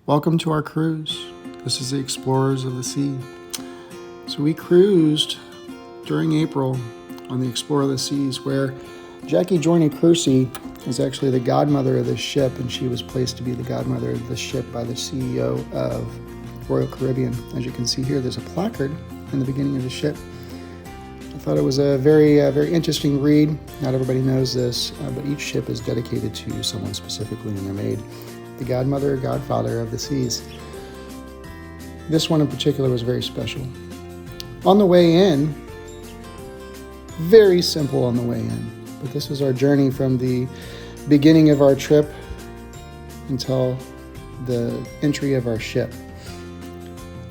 Welcome to our cruise. This is the Explorers of the Sea. So we cruised during April on the Explorer of the Seas, where Jackie Joyner Kersey is actually the godmother of this ship, and she was placed to be the godmother of this ship by the CEO of Royal Caribbean. As you can see here, there's a placard in the beginning of the ship. I thought it was a very interesting read. Not everybody knows this, but each ship is dedicated to someone specifically, and they're made the godmother or godfather of the seas. This one in particular was very special. On the way in, very simple on the way in, but this was our journey from the beginning of our trip until the entry of our ship.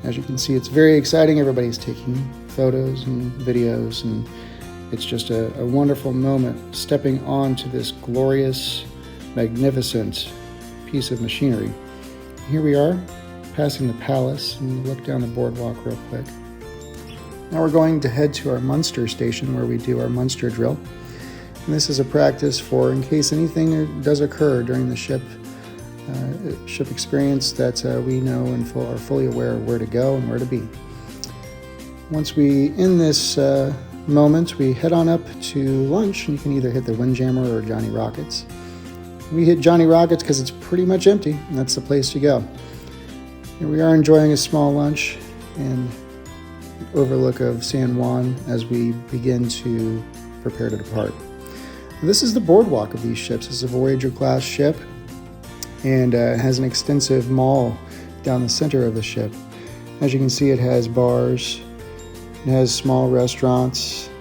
As you can see, it's very exciting. Everybody's taking photos and videos, and it's just a wonderful moment stepping onto this glorious, magnificent piece of machinery. Here we are, passing the palace, and look down the boardwalk real quick. Now we're going to head to our Munster station where we do our Munster drill. And this is a practice for in case anything does occur during the ship experience that we know and are fully aware of where to go and where to be. Once we end this moment, we head on up to lunch, and you can either hit the Windjammer or Johnny Rockets. We hit Johnny Rockets because it's pretty much empty, and that's the place to go. Here we are enjoying a small lunch and overlook of San Juan as we begin to prepare to depart. This is the boardwalk of these ships. It's a Voyager class ship, and has an extensive mall down the center of the ship. As you can see, it has bars, it has small restaurants,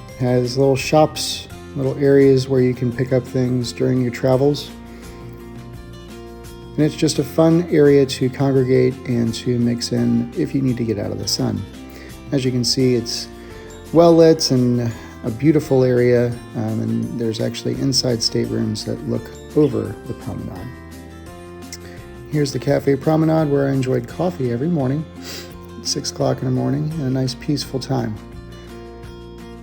it has little shops, little areas where you can pick up things during your travels. And it's just a fun area to congregate and to mix in if you need to get out of the sun. As you can see, it's well lit and a beautiful area, and there's actually inside staterooms that look over the promenade. Here's the Cafe Promenade, where I enjoyed coffee every morning at 6 o'clock in the morning, and a nice peaceful time.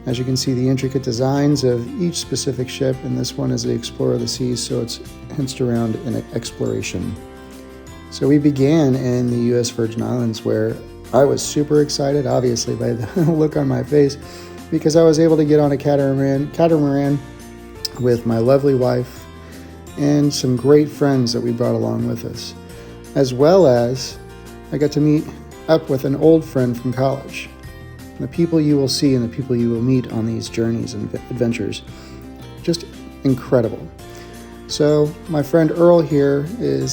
As you can see, the intricate designs of each specific ship, and this one is the Explorer of the Seas, so it's hinged around an exploration. So we began in the U.S. Virgin Islands, where I was super excited, obviously, by the look on my face, because I was able to get on a catamaran with my lovely wife and some great friends that we brought along with us, as well as I got to meet up with an old friend from college. The people you will see and the people you will meet on these journeys and adventures, just incredible. So my friend Earl here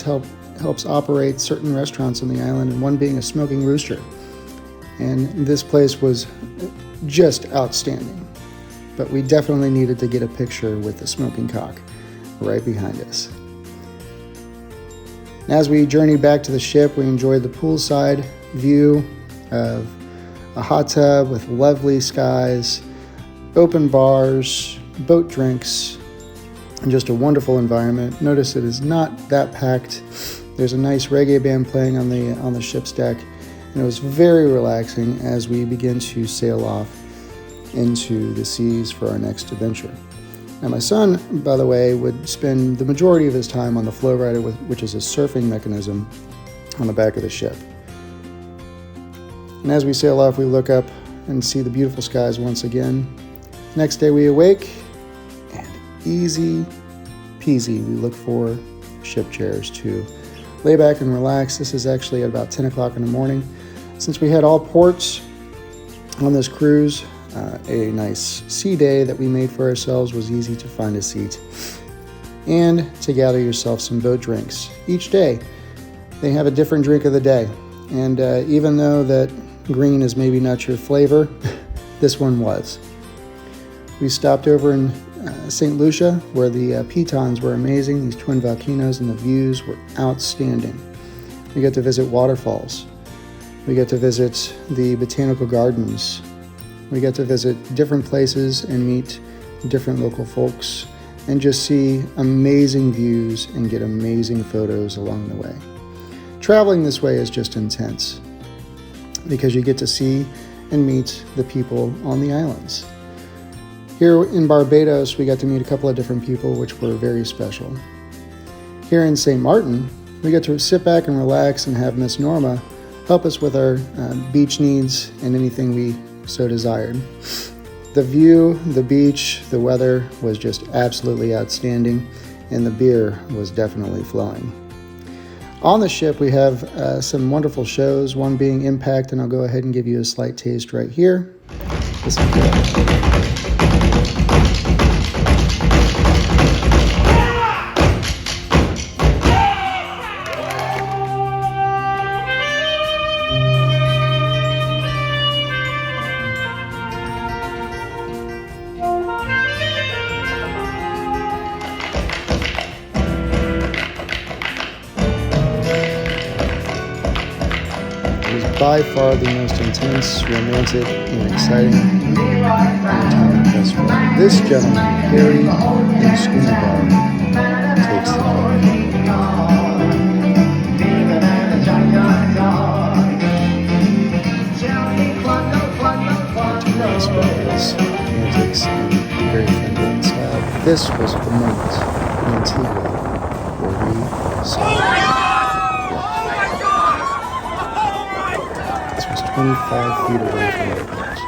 helps operate certain restaurants on the island, and one being a Smoking Rooster. And this place was just outstanding. But we definitely needed to get a picture with the smoking cock right behind us. As we journeyed back to the ship, we enjoyed the poolside view of a hot tub with lovely skies, open bars, boat drinks, and just a wonderful environment. Notice it is not that packed. There's a nice reggae band playing on the ship's deck, and it was very relaxing as we begin to sail off into the seas for our next adventure. Now, my son, by the way, would spend the majority of his time on the flow rider, which is a surfing mechanism on the back of the ship. And as we sail off, we look up and see the beautiful skies once again. Next day we awake, and easy peasy, we look for ship chairs to lay back and relax. This is actually at about 10 o'clock in the morning. Since we had all ports on this cruise, a nice sea day that we made for ourselves, was easy to find a seat and to gather yourself some boat drinks. Each day they have a different drink of the day, and even though that green is maybe not your flavor, this one was. We stopped over in St. Lucia, where the pitons were amazing, these twin volcanoes, and the views were outstanding. We got to visit waterfalls. We got to visit the botanical gardens. We got to visit different places and meet different local folks and just see amazing views and get amazing photos along the way. Traveling this way is just intense because you get to see and meet the people on the islands. Here in Barbados, we got to meet a couple of different people which were very special. Here in St. Maartin, we get to sit back and relax and have Miss Norma help us with our beach needs and anything we so desired. The view, the beach, the weather was just absolutely outstanding, and the beer was definitely flowing. On the ship, we have some wonderful shows, one being Impact, and I'll go ahead and give you a slight taste right here. This is good. By far the most intense, romantic, and exciting entertainment thus far. This gentleman, Harry in Schooner Bar, takes the call. To nice brothers, antics, and very friendly and sad. This was the moment in Antigua where we saw 25 feet away from the boat.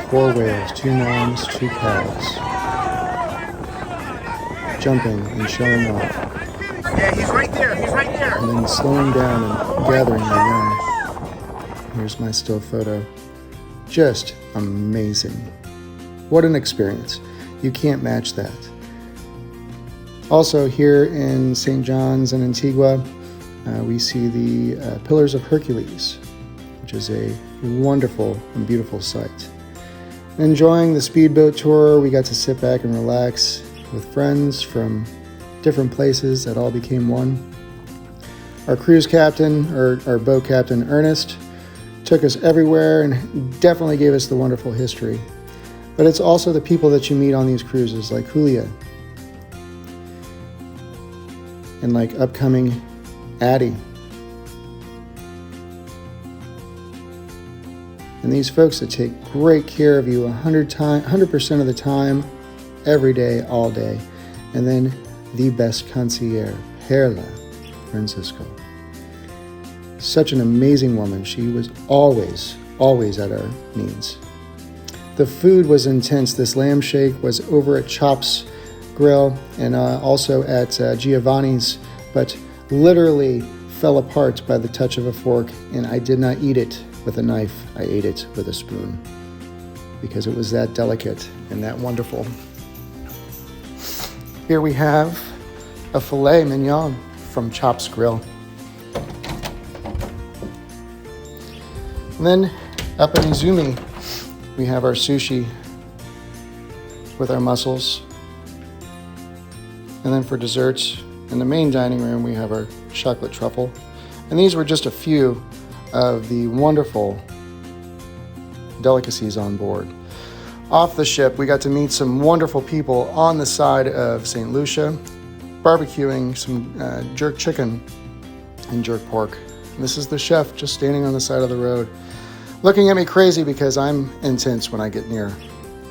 4 whales, 2 moms, 2 calves, jumping and showing off. Yeah, he's right there. He's right there. And then slowing down and gathering their young. Here's my still photo. Just amazing. What an experience. You can't match that. Also here in St. John's and Antigua, we see the Pillars of Hercules, which is a wonderful and beautiful sight. Enjoying the speedboat tour, we got to sit back and relax with friends from different places that all became one. Our cruise captain, or our boat captain, Ernest, took us everywhere and definitely gave us the wonderful history. But it's also the people that you meet on these cruises, like Julia, and like upcoming Addie. And these folks that take great care of you 100% of the time, every day, all day. And then the best concierge, Perla Francisco. Such an amazing woman. She was always at our needs. The food was intense. This lamb shake was over at Chop's Grill and also at Giovanni's, but literally fell apart by the touch of a fork, and I did not eat it with a knife. I ate it with a spoon because it was that delicate and that wonderful. Here we have a filet mignon from Chop's Grill. And then up in Izumi, we have our sushi with our mussels. And then for desserts, in the main dining room, we have our chocolate truffle. And these were just a few of the wonderful delicacies on board. Off the ship, we got to meet some wonderful people on the side of St. Lucia, barbecuing some jerk chicken and jerk pork. And this is the chef just standing on the side of the road, looking at me crazy because I'm intense when I get near.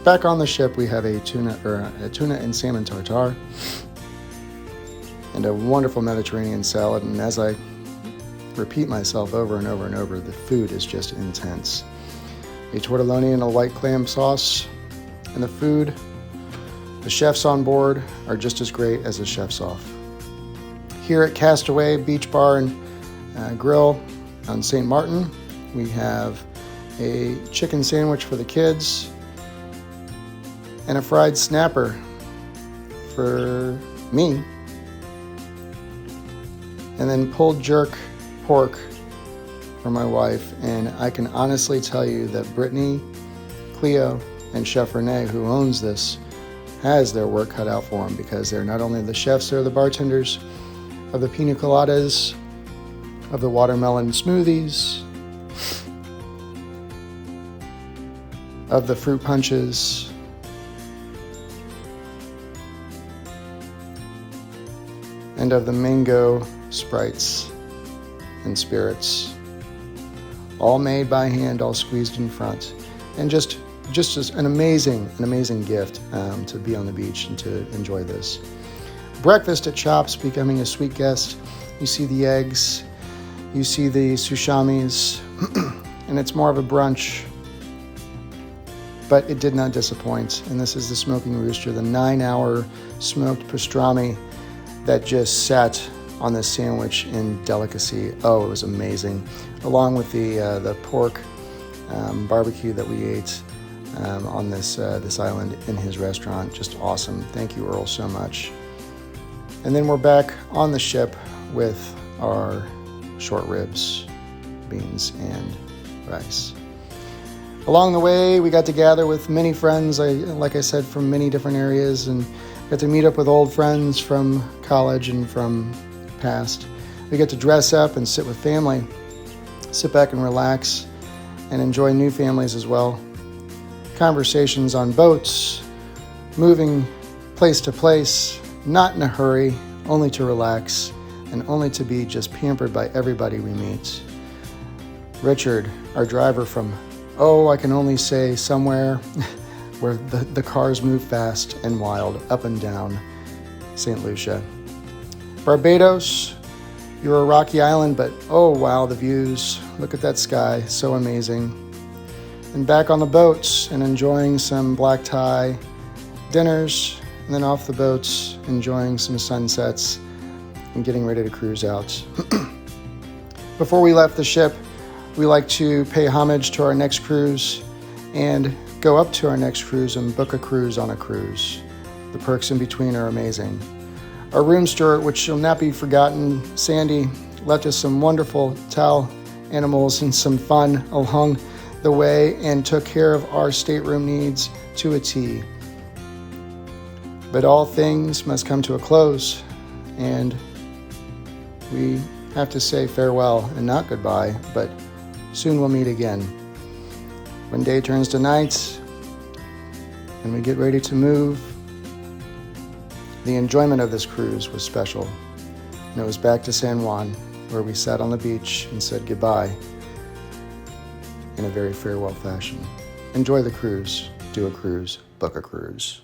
Back on the ship, we have a tuna and salmon tartare, and a wonderful Mediterranean salad. And as I repeat myself over and over and over, the food is just intense. A tortelloni and a white clam sauce, and the food, the chefs on board are just as great as the chefs off. Here at Castaway Beach Bar and Grill on St. Maartin, we have a chicken sandwich for the kids and a fried snapper for me, and then pulled jerk pork for my wife. And I can honestly tell you that Brittany, Cleo, and Chef Renee, who owns this, has their work cut out for them, because they're not only the chefs, they're the bartenders of the pina coladas, of the watermelon smoothies, of the fruit punches, and of the mango sprites and spirits, all made by hand, all squeezed in front, and just as an amazing gift to be on the beach and to enjoy this. breakfast at Chops, becoming a sweet guest. You see the eggs, you see the sushamis, and it's more of a brunch, but it did not disappoint. And this is the Smoking Rooster, the 9-hour smoked pastrami that just sat on this sandwich in delicacy. Oh, it was amazing. Along with the pork barbecue that we ate on this island in his restaurant. Just awesome. Thank you, Earl, so much. And then we're back on the ship with our short ribs, beans, and rice. Along the way, we got to gather with many friends, like I said, from many different areas, and got to meet up with old friends from college and from past. We get to dress up and sit with family, sit back and relax, and enjoy new families as well. Conversations on boats, moving place to place, not in a hurry, only to relax, and only to be just pampered by everybody we meet. Richard, our driver from, I can only say somewhere where the cars move fast and wild, up and down St. Lucia. Barbados, you're a rocky island, but oh wow, the views. Look at that sky, so amazing. And back on the boats and enjoying some black tie dinners, and then off the boats, enjoying some sunsets and getting ready to cruise out. Before we left the ship, we like to pay homage to our next cruise and go up to our next cruise and book a cruise on a cruise. The perks in between are amazing. Our room steward, which shall not be forgotten, Sandy, left us some wonderful towel animals and some fun along the way and took care of our stateroom needs to a T. But all things must come to a close, and we have to say farewell and not goodbye, but soon we'll meet again. When day turns to night and we get ready to move, the enjoyment of this cruise was special. And it was back to San Juan, where we sat on the beach and said goodbye in a very farewell fashion. Enjoy the cruise, do a cruise, book a cruise.